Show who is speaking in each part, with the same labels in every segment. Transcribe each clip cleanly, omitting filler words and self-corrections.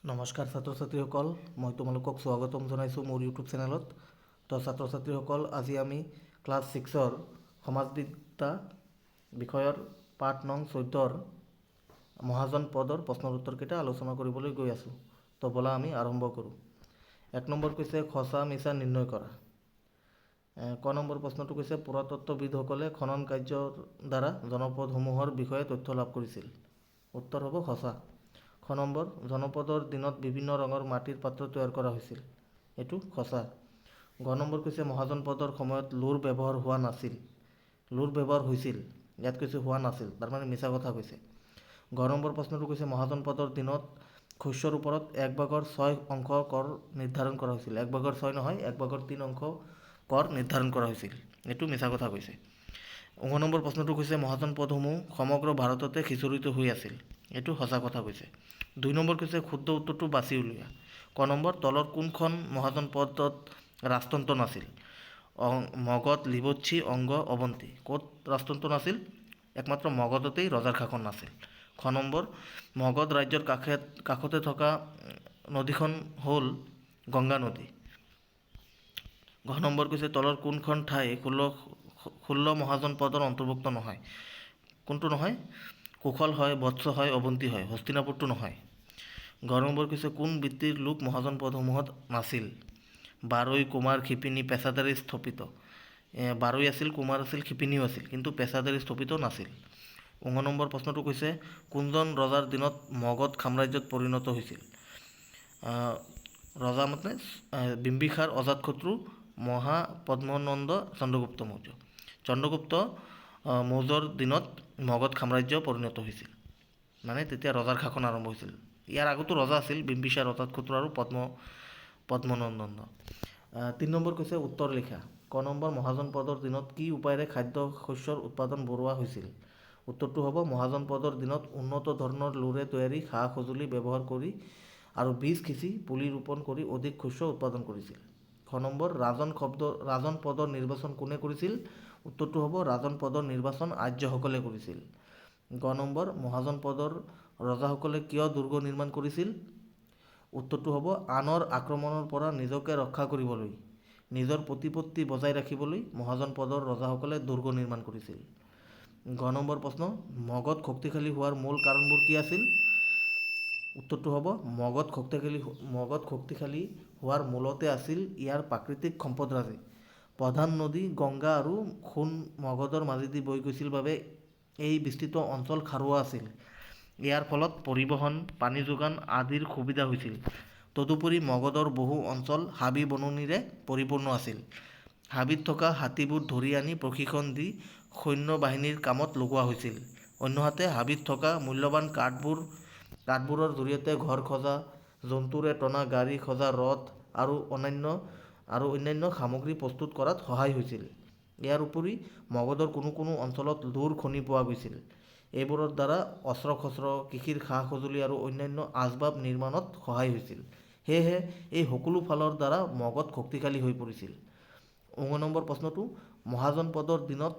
Speaker 1: নমস্কাৰ ছাত্ৰ ছাত্ৰীসকল, মই তোমালোকক স্বাগতম জনাইছোঁ মোৰ ইউটিউব চেনেলত। তো ছাত্ৰ ছাত্ৰীসকল, আজি আমি ক্লাছ 6ৰ সমাজবিদ্যা বিষয়ৰ পাঠ নং 14ৰ মহাজন পদৰ প্ৰশ্নৰ উত্তৰকেইটা আলোচনা কৰিবলৈ গৈ আছোঁ। তো ব'লা আমি আৰম্ভ কৰোঁ। 1 নম্বৰ কৈছে সঁচা মিছা নিৰ্ণয় কৰা। ক নম্বৰ প্ৰশ্নটো কৈছে পুৰাতত্ত্ববিদসকলে খনন কাৰ্যৰ দ্বাৰা জনপদসমূহৰ বিষয়ে তথ্য লাভ কৰিছিল। উত্তৰ হ'ব সঁচা। খ নম্বৰ জনপদৰ দিনত বিভিন্ন ৰঙৰ মাটিৰ পাত্ৰ তৈয়াৰ কৰা হৈছিল। এইটো সঁচা। গ নম্বৰ কৈছে মহাজন পদৰ সময়ত লোৰ ব্যৱহাৰ হোৱা নাছিল। লোৰ ব্যৱহাৰ হৈছিল, ইয়াত কৈছে হোৱা নাছিল, তাৰমানে মিছা কথা কৈছে। গ নম্বৰ প্ৰশ্নটো কৈছে মহাজন পদৰ দিনত শস্যৰ ওপৰত 1/6 অংশ কৰ নিৰ্ধাৰণ কৰা হৈছিল। 1/6 নহয়, 1/3 অংশ কৰ নিৰ্ধাৰণ কৰা হৈছিল। এইটো মিছা কথা কৈছে। ঙ নম্বৰ প্ৰশ্নটো কৈছে মহাজন পদসমূহ সমগ্ৰ ভাৰততে সিঁচৰিত হৈ আছিল। এইটো সঁচা কথা কৈছে। 2 নম্বৰ কৈছে শুদ্ধ উত্তৰটো বাছি উলিওৱা। ক নম্বৰ তলৰ কোনখন মহাজন পদত ৰাজতন্ত্ৰ নাছিল? মগধ, লিবচ্ছি, অংগ, অৱন্তী। ক'ত ৰাজতন্ত্ৰ নাছিল? একমাত্ৰ মগধতেই ৰজাৰ শাসন নাছিল। খ নম্বৰ মগধ ৰাজ্যৰ কাষতে থকা নদীখন হ'ল গংগা নদী। ঘ নম্বৰ কৈছে তলৰ কোনখন ঠাই 16 মহাজন পদৰ অন্তৰ্ভুক্ত নহয়? কোনটো নহয়? কুশল হয়, বৎস হয়, অৱন্তী হয়, হস্তিনাপুৰটো নহয়। ঘ নম্বৰ কৈছে কোন বৃত্তিৰ লোক মহাজন পদসমূহত নাছিল? বাৰৈ, কুমাৰ, শিপিনী, পেছাদাৰী, স্থপিত। বাৰৈ আছিল, কুমাৰ আছিল, শিপিনীও আছিল, কিন্তু পেছাদাৰী স্থপিত নাছিল। ঙ নম্বৰ প্ৰশ্নটো কৈছে কোনজন ৰজাৰ দিনত মগধ সাম্ৰাজ্যত পৰিণত হৈছিল? ৰজা মানে বিম্বিসাৰ, অজাতশত্ৰু, মহাপদ্মনন্দ, চন্দ্ৰগুপ্ত মৌৰ্য। চন্দ্ৰগুপ্ত মৌৰ্যৰ দিনত মগধ সাম্ৰাজ্য পৰিণত হৈছিল, মানে তেতিয়া ৰজাৰ শাসন আৰম্ভ হৈছিল। ইয়াৰ আগতো ৰজা আছিল, বিম্বিসাৰ, অজাতশত্ৰু আৰু পদ্মনন্দ। 3 নম্বৰ কৈছে উত্তৰ লিখা। ক নম্বৰ মহাজন পদৰ দিনত কি উপায়েৰে খাদ্য শস্যৰ উৎপাদন বঢ়োৱা হৈছিল? উত্তৰটো হ'ব মহাজন পদৰ দিনত উন্নত ধৰণৰ লোৰে তৈয়াৰী সা সঁজুলি ব্যৱহাৰ কৰি আৰু বীজ সিঁচি পুলি ৰোপণ কৰি অধিক শস্য উৎপাদন কৰিছিল। খ নম্বৰ ৰাজন পদৰ নিৰ্বাচন কোনে কৰিছিল? উত্তৰটো হ'ব ৰাজন পদৰ নিৰ্বাচন আৰ্যসকলে কৰিছিল। গ নম্বৰ মহাজন পদৰ ৰজাসকলে কিয় দুৰ্গ নিৰ্মাণ কৰিছিল? উত্তৰটো হ'ব আনৰ আক্ৰমণৰ পৰা নিজকে ৰক্ষা কৰিবলৈ, নিজৰ প্ৰতিপত্তি বজাই ৰাখিবলৈ মহাজন পদৰ ৰজাসকলে দুৰ্গ নিৰ্মাণ কৰিছিল। ঘ নম্বৰ প্ৰশ্ন মগধ শক্তিশালী হোৱাৰ মূল কাৰণবোৰ কি আছিল? উত্তৰটো হ'ব মগধ শক্তিশালী হোৱাৰ মূলতে আছিল ইয়াৰ প্ৰাকৃতিক সম্পদৰাজি। প্ৰধান নদী গংগা আৰু সোণ মগধৰ মাজেদি বৈ গৈছিল বাবে এই বিস্তৃত অঞ্চল খাৰুৱা আছিল। ইয়াৰ ফলত পৰিবহণ, পানী যোগান আদিৰ সুবিধা হৈছিল। তদুপৰি মগধৰ বহু অঞ্চল হাবি-বননিৰে পৰিপূৰ্ণ আছিল। হাবিত থকা হাতীবোৰ ধৰি আনি প্ৰশিক্ষণ দি সৈন্য বাহিনীৰ কামত লগোৱা হৈছিল। অন্যহাতে হাবিত থকা মূল্যৱান কাঠবোৰৰ জৰিয়তে ঘৰ সজা, জন্তুৰে টনা গাড়ী সজা ৰথ আৰু অন্যান্য সামগ্ৰী প্ৰস্তুত কৰাত সহায় হৈছিল। ইয়াৰ উপৰি মগধৰ কোনো অঞ্চলত লোৰ খনি পোৱা গৈছিল। এইবোৰৰ দ্বাৰা অস্ত্ৰ-শস্ত্ৰ, কৃষিৰ সা-সঁজুলি আৰু অন্যান্য আচবাব নিৰ্মাণত সহায় হৈছিল। সেয়েহে এই সকলো ফালৰ দ্বাৰা মগধ শক্তিশালী হৈ পৰিছিল। ঙ নম্বৰ প্ৰশ্নটো মহাজন পদৰ দিনত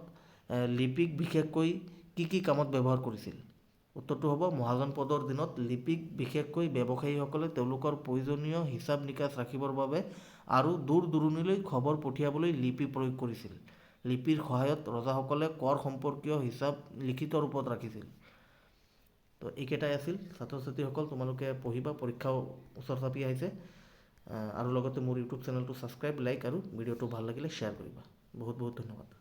Speaker 1: লিপিক বিশেষকৈ কি কামত ব্যৱহাৰ কৰিছিল? উত্তৰটো হ'ব মহাজন পদৰ দিনত লিপিক বিশেষকৈ ব্যৱসায়ীসকলে তেওঁলোকৰ প্ৰয়োজনীয় হিচাপ নিকাচ ৰাখিবৰ বাবে আৰু দূৰ দূৰণিলৈ খবৰ পঠিয়াবলৈ লিপি প্ৰয়োগ কৰিছিল। লিপিৰ সহায়ত ৰজাসকলে কৰ সম্পৰ্কীয় হিচাপ লিখিত ৰূপত ৰাখিছিল। তো এইকেইটাই আছিল ছাত্ৰ ছাত্ৰীসকল, তোমালোকে পঢ়িবা, পৰীক্ষাও ওচৰ চাপি আহিছে। আৰু লগতে মোৰ ইউটিউব চেনেলটো ছাবস্ক্ৰাইব, লাইক আৰু ভিডিঅ'টো ভাল লাগিলে শ্বেয়াৰ কৰিবা। বহুত বহুত ধন্যবাদ।